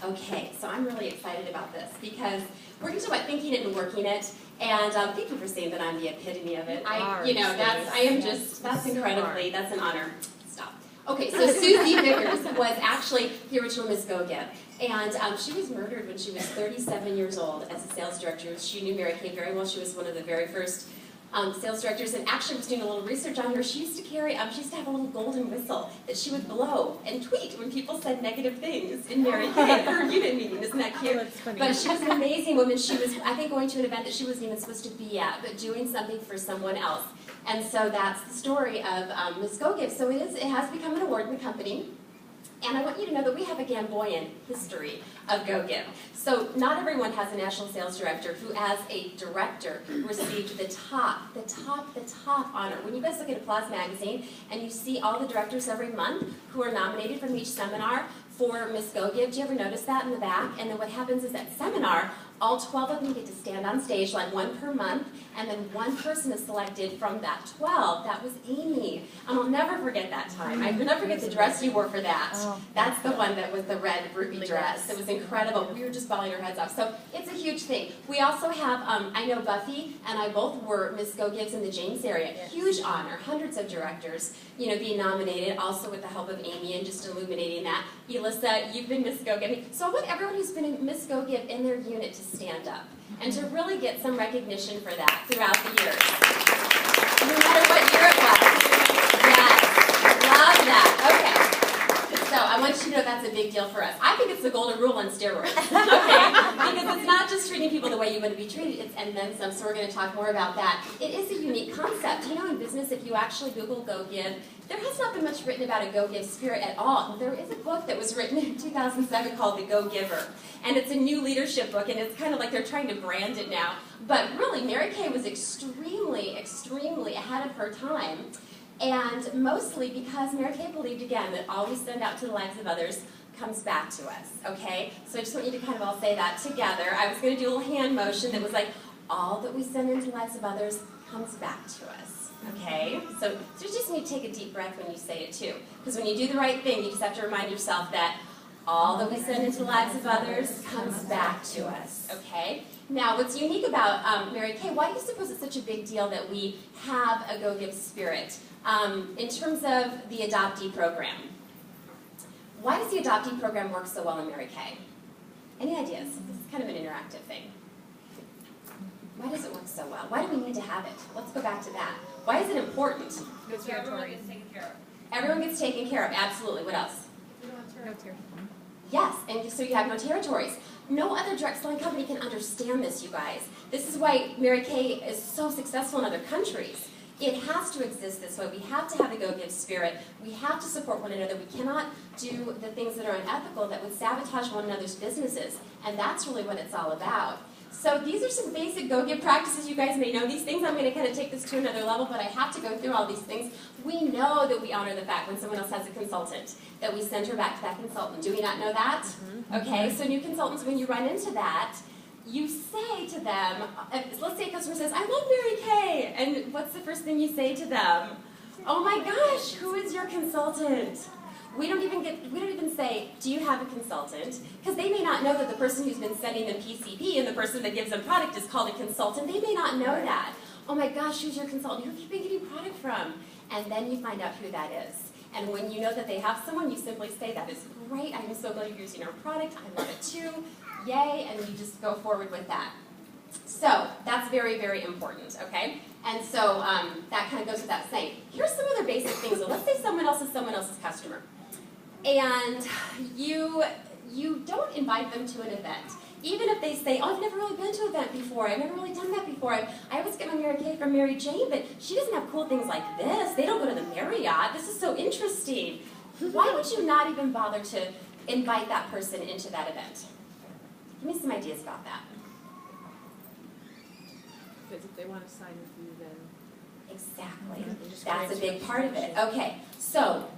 Okay, so I'm really excited about this because we're going to talk about thinking it and working it. And thank you for saying that I'm the epitome of it. That's incredibly, that's an honor. Stop. Okay, so Susie Vickers was actually the original Miss Go Give. And she was murdered when she was 37 years old as a sales director. She knew Mary Kay very well. She was one of the very first sales directors, and actually was doing a little research on her. She used to carry, she used to have a little golden whistle that she would blow and tweet when people said negative things in Mary Kay at her unit meeting. Isn't that cute? That's funny. But she was an amazing woman. She was, I think, going to an event that she wasn't even supposed to be at, but doing something for someone else. And so that's the story of Miss Go Give. So it has become an award in the company. And I want you to know that we have a Gamboyan history of Go Give. So not everyone has a national sales director who, as a director, received the top honor. When you guys look at Applause magazine and you see all the directors every month who are nominated from each seminar for Miss Go Give, do you ever notice that in the back? And then what happens is at seminar, all 12 of them get to stand on stage, like one per month, and then one person is selected from that 12. That was Amy. And I'll never forget that time. I will never forget the dress you wore for that. Oh, that's the one that was the red ruby dress. It was incredible. We were just bawling our heads off. So it's a huge thing. We also have, I know Buffy and I both were Miss Go Gives in the James area. Yes. Huge honor. Hundreds of directors, being nominated, also with the help of Amy and just illuminating that. Elissa, you've been Miss Go Give. So I want everyone who's been a Miss Go Give in their unit to stand up and to really get some recognition for that throughout the years. No matter what year it was. Yes, love that. Okay. So I want you to know that's a big deal for us. I think it's the golden rule on steroids, okay? Because it's not just treating people the way you want to be treated, it's and then some, so we're going to talk more about that. It is a unique concept. In business, if you actually Google Go Give, there has not been much written about a Go Give spirit at all. There is a book that was written in 2007 called The Go Giver, and it's a new leadership book, and it's kind of like they're trying to brand it now. But really, Mary Kay was extremely, extremely ahead of her time. And mostly because Mary Kay believed, again, that all we send out to the lives of others comes back to us, okay? So I just want you to kind of all say that together. I was going to do a little hand motion that was like, all that we send into the lives of others comes back to us, okay? So you just need to take a deep breath when you say it, too. Because when you do the right thing, you just have to remind yourself that all that we send into the lives of others comes back to us, okay? Now, what's unique about Mary Kay, why do you suppose it's such a big deal that we have a Go Give spirit? In terms of the adoptee program, why does the adoptee program work so well in Mary Kay? Any ideas? This is kind of an interactive thing. Why does it work so well? Why do we need to have it? Let's go back to that. Why is it important? So everyone gets taken care of. Everyone gets taken care of, absolutely. What else? No territory. Yes, and so you have no territories. No other direct selling company can understand this, you guys. This is why Mary Kay is so successful in other countries. It has to exist this way. We have to have a go-give spirit. We have to support one another. We cannot do the things that are unethical that would sabotage one another's businesses. And that's really what it's all about. So these are some basic go-give practices. You guys may know these things. I'm going to kind of take this to another level, but I have to go through all these things. We know that we honor the fact when someone else has a consultant, that we send her back to that consultant. Do we not know that? Mm-hmm. Okay, so new consultants, when you run into that, you say to them, let's say a customer says, I love Mary Kay, and what's the first thing you say to them? Oh my gosh, who is your consultant? We don't even say, do you have a consultant? Because they may not know that the person who's been sending them PCP and the person that gives them product is called a consultant. They may not know that. Oh my gosh, who's your consultant? Who have you been getting product from? And then you find out who that is. And when you know that they have someone, you simply say, that is great, I'm so glad you're using our product, I love it too, yay, and you just go forward with that. So that's very, very important, okay? And so that kind of goes without saying. Here's some other basic things. So let's say someone else is someone else's customer. And you don't invite them to an event. Even if they say, oh, I've never really been to an event before, I've never really done that before, I always get my Mary Kay from Mary Jane, but she doesn't have cool things like this. They don't go to the Marriott. This is so interesting. Why would you not even bother to invite that person into that event? Give me some ideas about that. Because if they want to sign with you, then... Exactly. That's a big part of it. Okay, so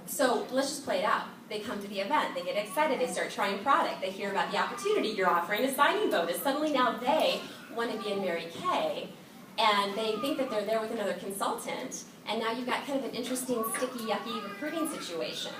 let's just play it out. They come to the event, they get excited, they start trying product, they hear about the opportunity, you're offering a signing bonus. Suddenly now they want to be in Mary Kay, and they think that they're there with another consultant, and now you've got kind of an interesting, sticky, yucky recruiting situation.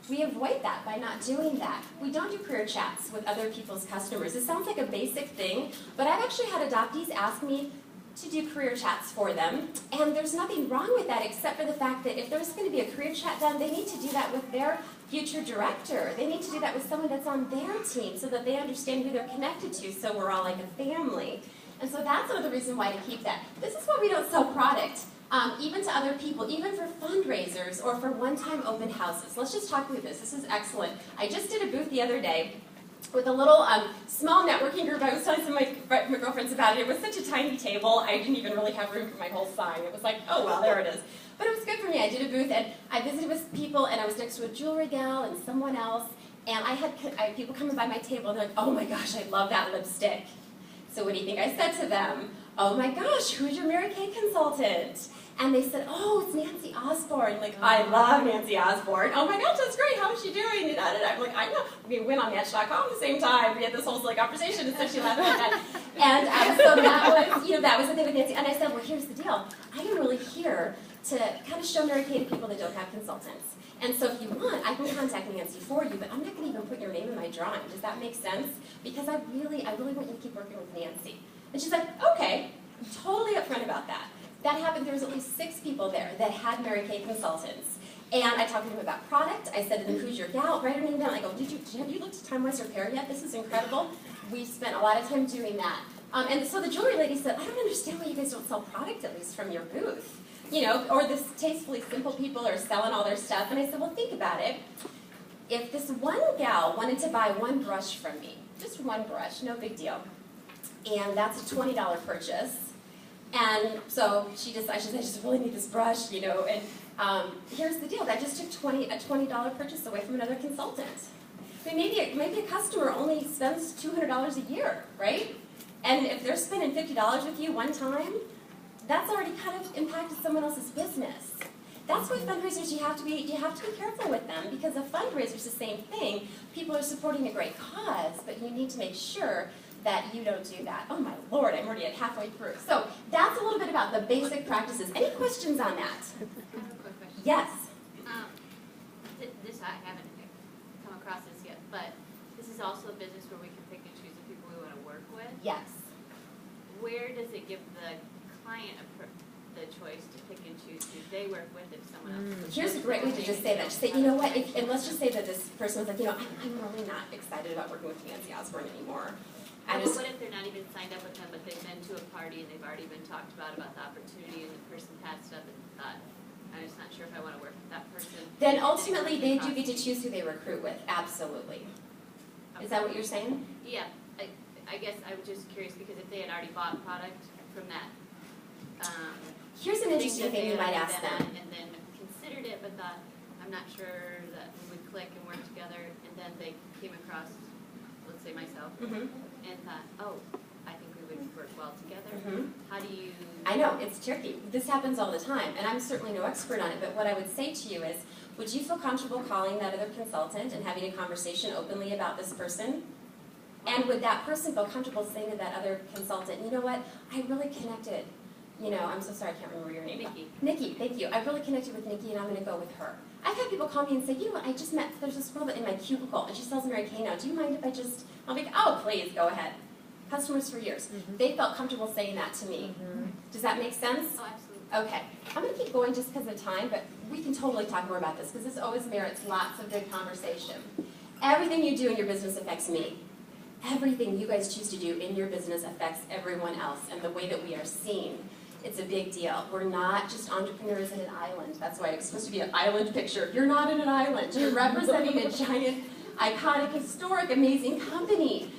We avoid that by not doing that. We don't do career chats with other people's customers. It sounds like a basic thing, but I've actually had adoptees ask me to do career chats for them, and there's nothing wrong with that except for the fact that if there's going to be a career chat done, they need to do that with their future director. They need to do that with someone that's on their team so that they understand who they're connected to, so we're all like a family. And so that's another reason why to keep that. This is why we don't sell product. Even to other people, even for fundraisers or for one-time open houses. Let's just talk through this. This is excellent. I just did a booth the other day with a little small networking group. I was telling some of my girlfriends about it. It was such a tiny table, I didn't even really have room for my whole sign. It was like, oh, well, there it is. But it was good for me. I did a booth, and I visited with people, and I was next to a jewelry gal and someone else, and I had people coming by my table, and they're like, oh my gosh, I love that lipstick. So what do you think I said to them? Oh my gosh, who's your Mary Kay consultant? And they said, oh, it's Nancy Osborne. Like, I love Nancy Osborne. Oh my gosh, that's great. How is she doing? And I'm like, I know. We went on Match.com at the same time. We had this whole silly conversation, and so she laughed at that. And so that was, that was the thing with Nancy. And I said, well, here's the deal. I am really here to kind of show Mary Kay to people that don't have consultants. And so if you want, I can contact Nancy for you, but I'm not going to even put your name in my drawing. Does that make sense? Because I really want you to keep working with Nancy. And she's like, okay, I'm totally upfront about that. That happened. There was at least 6 people there that had Mary Kay consultants. And I talked to them about product. I said to them, who's your gal? Write her name down. I go, have you looked at Time West Repair yet? This is incredible. We spent a lot of time doing that. And so the jewelry lady said, I don't understand why you guys don't sell product at least from your booth. Or this tastefully simple people are selling all their stuff. And I said, well, think about it. If this one gal wanted to buy one brush from me, just one brush, no big deal, and that's a $20 purchase, and so she said, I just really need this brush, and here's the deal. That just took a $20 purchase away from another consultant. I mean, maybe a customer only spends $200 a year, right? And if they're spending $50 with you one time, that's already kind of impacted someone else's business. That's why fundraisers, you have to be careful with them, because a fundraiser is the same thing. People are supporting a great cause, but you need to make sure that you don't do that. Oh my Lord, I'm already at halfway through. So that's a little bit about the basic practices. Any questions on that? I have a quick question. Yes. This I haven't come across this yet, but this is also a business where we can pick and choose the people we want to work with. Yes. Where does it give the client the choice to pick and choose who they work with if someone else? Here's a great way to just say that. Just say, you know what, and let's just say that this person was like, I'm really not excited about working with Nancy Osborne anymore. What if they're not even signed up with them, but they've been to a party and they've already been talked about the opportunity, and the person passed up and thought, I'm just not sure if I want to work with that person. Then ultimately they do get to choose who they recruit with, absolutely. Okay. Is that what you're saying? Yeah, I guess I was just curious because if they had already bought product from that, here's an interesting thing you might ask them. And then considered it, but thought, I'm not sure that we would click and work together, and then they came across, let's say myself, and thought, oh, I think we would work well together. How do you... I know, it's tricky. This happens all the time, and I'm certainly no expert on it, but what I would say to you is, would you feel comfortable calling that other consultant and having a conversation openly about this person? And would that person feel comfortable saying to that other consultant, you know what, I really connected, I'm so sorry, I can't remember your name. Nikki. Nikki, thank you. I really connected with Nikki, and I'm going to go with her. I've had people call me and say, you know what, I just met, there's this girl in my cubicle, and she sells Mary Kay now. Do you mind if I'll be, oh, please, go ahead. Customers for years. They felt comfortable saying that to me. Does that make sense? Oh, absolutely. Okay. I'm going to keep going just because of time, but we can totally talk more about this, because this always merits lots of good conversation. Everything you do in your business affects me. Everything you guys choose to do in your business affects everyone else, and the way that we are seen. It's a big deal. We're not just entrepreneurs in an island. That's why it's supposed to be an island picture. You're not in an island. You're representing a giant, iconic, historic, amazing company.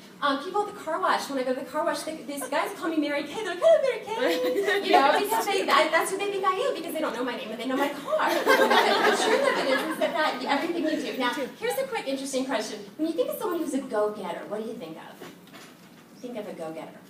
People at the car wash, when I go to the car wash, these guys call me Mary Kay. They're like, oh, Mary Kay. Because that's who they think I am, because they don't know my name and they know my car. But the truth of it is that everything you do. Now, here's a quick, interesting question. When you think of someone who's a go-getter, what do you think of? Think of a go-getter.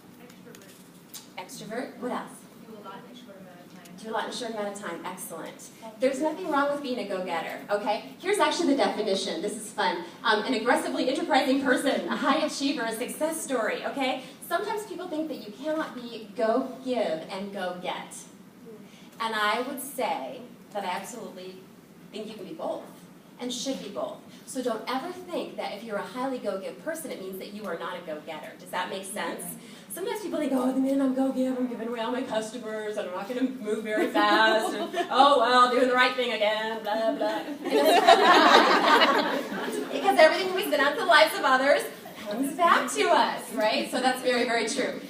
Extrovert. Extrovert? What else? Do a lot in a short amount of time. Do a lot in a short amount of time. Excellent. There's nothing wrong with being a go-getter, okay? Here's actually the definition. This is fun. An aggressively enterprising person, a high achiever, a success story, okay? Sometimes people think that you cannot be go give and go get. And I would say that I absolutely think you can be both and should be both. So don't ever think that if you're a highly go-give person, it means that you are not a go-getter. Does that make sense? Sometimes people think, oh, the minute I'm go-give, I'm giving away all my customers, and I'm not going to move very fast, and, oh, well, doing the right thing again, blah, blah. Because everything we've done out the lives of others comes back to us, right? So that's very, very true.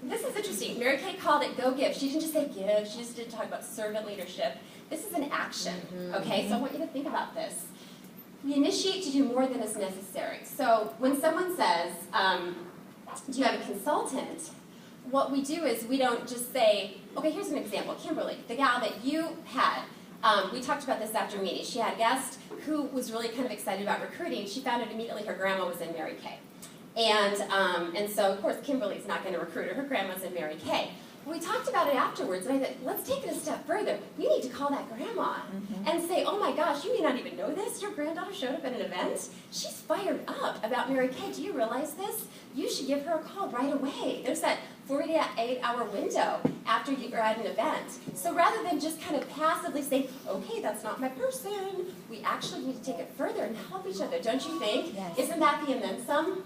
This is interesting. Mary Kay called it go give. She didn't just say give. She just didn't talk about servant leadership. This is an action, okay? So I want you to think about this. We initiate to do more than is necessary. So when someone says, do you have a consultant? What we do is we don't just say, okay, here's an example. Kimberly, the gal that you had, we talked about this after meeting. She had a guest who was really kind of excited about recruiting. She found out immediately her grandma was in Mary Kay. And so, of course, Kimberly's not going to recruit her. Her grandma's in Mary Kay. We talked about it afterwards, and I thought, let's take it a step further. You need to call that grandma and say, oh my gosh, you may not even know this. Your granddaughter showed up at an event. She's fired up about Mary Kay. Do you realize this? You should give her a call right away. There's that 48-hour window after you're at an event. So rather than just kind of passively say, okay, that's not my person, we actually need to take it further and help each other, don't you think? Yes. Isn't that the and then some?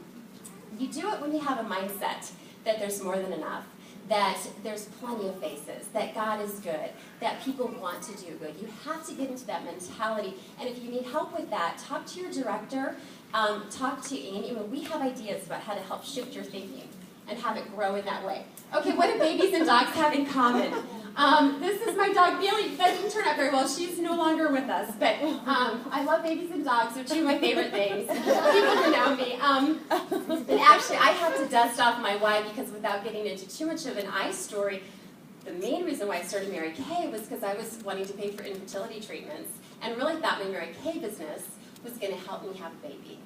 You do it when you have a mindset that there's more than enough, that there's plenty of faces, that God is good, that people want to do good. You have to get into that mentality. And if you need help with that, talk to your director, talk to Amy. We have ideas about how to help shift your thinking and have it grow in that way. Okay, what do babies and dogs have in common? This is my dog, Bailey. That didn't turn out very well. She's no longer with us. But I love babies and dogs. They're two of my favorite things. People who know me. And actually, I have to dust off my why because without getting into too much of an I story, the main reason why I started Mary Kay was because I was wanting to pay for infertility treatments and really thought my Mary Kay business was going to help me have a baby.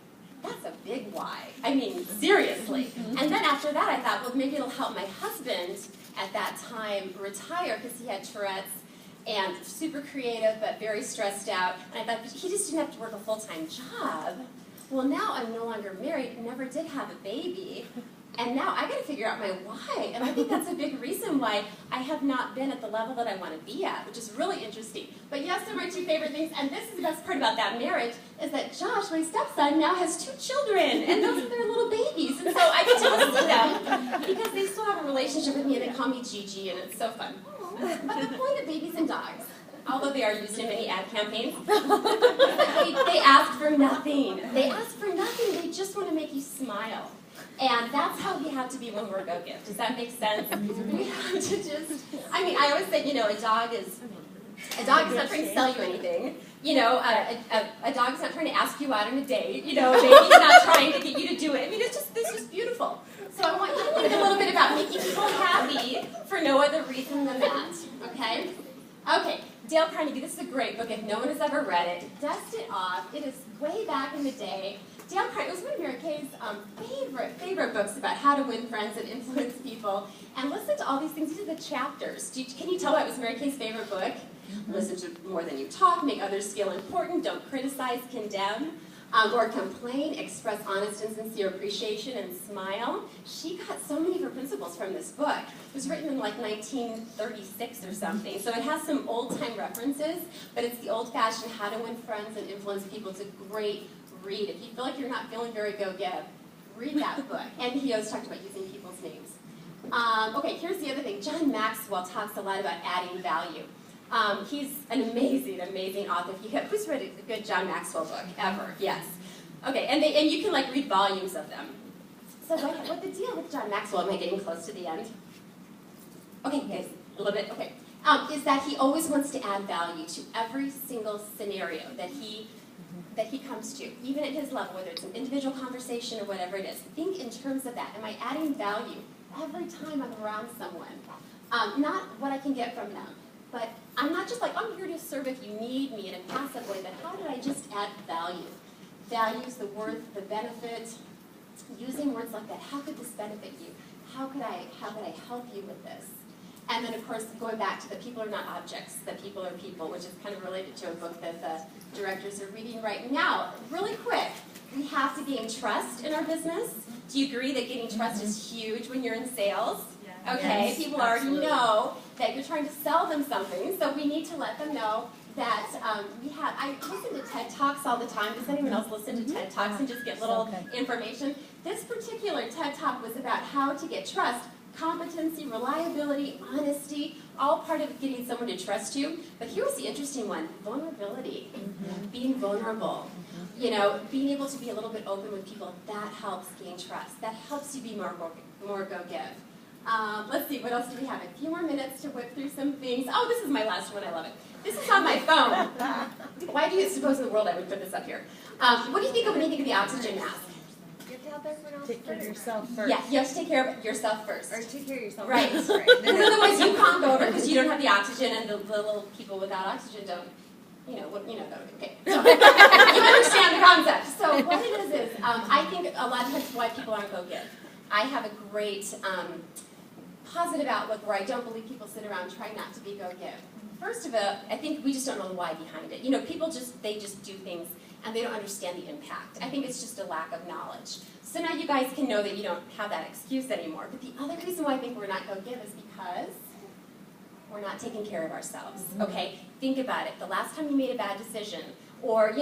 That's a big why. I mean, seriously. And then after that, I thought, well, maybe it'll help my husband at that time retire because he had Tourette's and super creative but very stressed out. And I thought, but he just didn't have to work a full-time job. Well, now I'm no longer married, never did have a baby, and now I got to figure out my why. And I think that's a big reason why I have not been at the level that I want to be at, which is really interesting. But yes, they're my two favorite things, and this is the best part about that marriage, is that Josh, my stepson, now has 2 children, and those are their little babies. And so I get to listen to them because they still have a relationship with me, and they call me Gigi, and it's so fun. But the point of babies and dogs, although they are used in many ad campaigns, they ask for nothing. They ask for nothing. They just want to make you smile. And that's how we have to be when we're go-give. Does that make sense? We have to just, I mean, I always say, you know, a dog is not trying to sell you anything. You know, a dog is not trying to ask you out on a date. You know, a baby's not trying to get you to do it. I mean, it's just beautiful. So I want you to think a little bit about making people happy for no other reason than that, okay? Okay, Dale Carnegie, this is a great book. If no one has ever read it, dust it off. It is way back in the day. Dale Carnegie was one of Mary Kay's favorite books about how to win friends and influence people. And listen to all these things. These are the chapters. Can you tell that was Mary Kay's favorite book? Listen to more than you talk, make others feel important, don't criticize, condemn, or complain, express honest and sincere appreciation, and smile. She got so many of her principles from this book. It was written in like 1936 or something, so it has some old-time references, but it's the old-fashioned how to win friends and influence people. It's a great read. If you feel like you're not feeling very go-give, read that book. And he always talked about using people's names. Okay, here's the other thing. John Maxwell talks a lot about adding value. He's an amazing, amazing author. Who's read a good John Maxwell book ever? Yes. Okay, and you can like read volumes of them. So what the deal with John Maxwell? Am I getting close to the end? Okay, yes, a little bit. Okay, is that he always wants to add value to every single scenario that he comes to, even at his level, whether it's an individual conversation or whatever it is. Think in terms of that. Am I adding value every time I'm around someone? Not what I can get from them, but I'm not just like, I'm here to serve if you need me in a passive way, but how did I just add value? Values, the worth, the benefit, using words like that. How could this benefit you? How could I help you with this? And then, of course, going back to the people are not objects, the people are people, which is kind of related to a book that the directors are reading right now. Really quick, we have to gain trust in our business. Do you agree that getting trust is huge when you're in sales? Yeah. Okay, Yes, people already know that you're trying to sell them something, so we need to let them know that I listen to TED Talks all the time. Does anyone else listen to TED Talks and just get little information? This particular TED Talk was about how to get trust, competency, reliability, honesty, all part of getting someone to trust you. But here was the interesting one, vulnerability, being vulnerable. You know, being able to be a little bit open with people, that helps gain trust. That helps you be more go-give. Let's see, what else do we have? A few more minutes to whip through some things. Oh, this is my last one, I love it. This is on my phone. Why do you suppose in the world I would put this up here? What do you think of when you think of the oxygen mask? Take care of yourself first. Yeah, you have to take care of yourself first. Or take care of yourself Right. first. Because otherwise you can't go over because you don't have the oxygen and the little people without oxygen don't, okay. So, you understand the concept. So what it is I think a lot of times why people aren't go-give. I have a great positive outlook where I don't believe people sit around trying not to be go-give. First of all, I think we just don't know the why behind it. You know, people they just do things and they don't understand the impact. I think it's just a lack of knowledge. So now you guys can know that you don't have that excuse anymore. But the other reason why I think we're not go-give is because we're not taking care of ourselves, okay? Think about it. The last time you made a bad decision, or,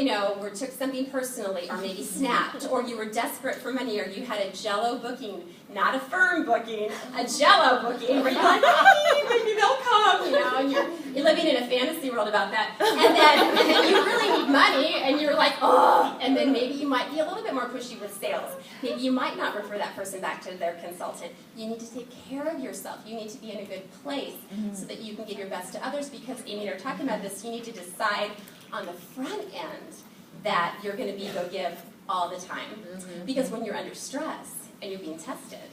or took something personally, or maybe snapped, or you were desperate for money, or you had a Jell-O booking, not a firm booking, a Jell-O booking, where you're like, hey, maybe they'll come, and you're living in a fantasy world about that. And then you really need money, and you're like, oh, and then maybe you might be a little bit more pushy with sales. Maybe you might not refer that person back to their consultant. You need to take care of yourself. You need to be in a good place so that you can give your best to others, because Amy and I are talking about this. You need to decide on the front end that you're going to be go-give all the time. Because when you're under stress and you're being tested,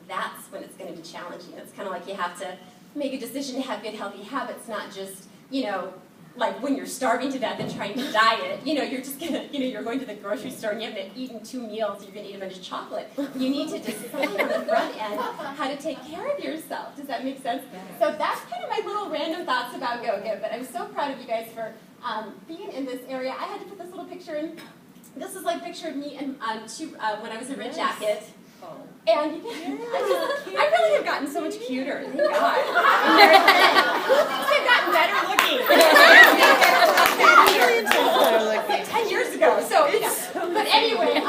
that's when it's going to be challenging. It's kind of like you have to make a decision to have good, healthy habits, not just, like when you're starving to death and trying to diet, you're just going to, you're going to the grocery store and you haven't eaten 2 meals, you're going to eat a bunch of chocolate. You need to decide on the front end how to take care of yourself. Does that make sense? So that's kind of my little random thoughts about go-give, but I'm so proud of you guys for being in this area. I had to put this little picture in. This is like a picture of me and when I was in Red Jacket. And I really have gotten so much cuter. Thank God. I've gotten better looking. 10 years ago. So, but anyway,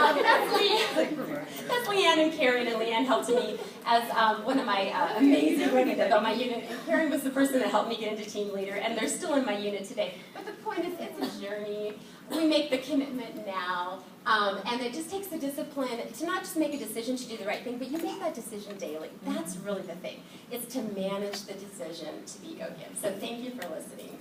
that's Leanne and Karen, and Leanne helped me as one of my amazing women on my unit. And Karen was the person that helped me get into team leader, and they're still in my unit today. But the point is, it's a journey. We make the commitment now, and it just takes the discipline to not just make a decision to do the right thing, but you make that decision daily. That's really the thing. It's to manage the decision to be go-give. So thank you for listening.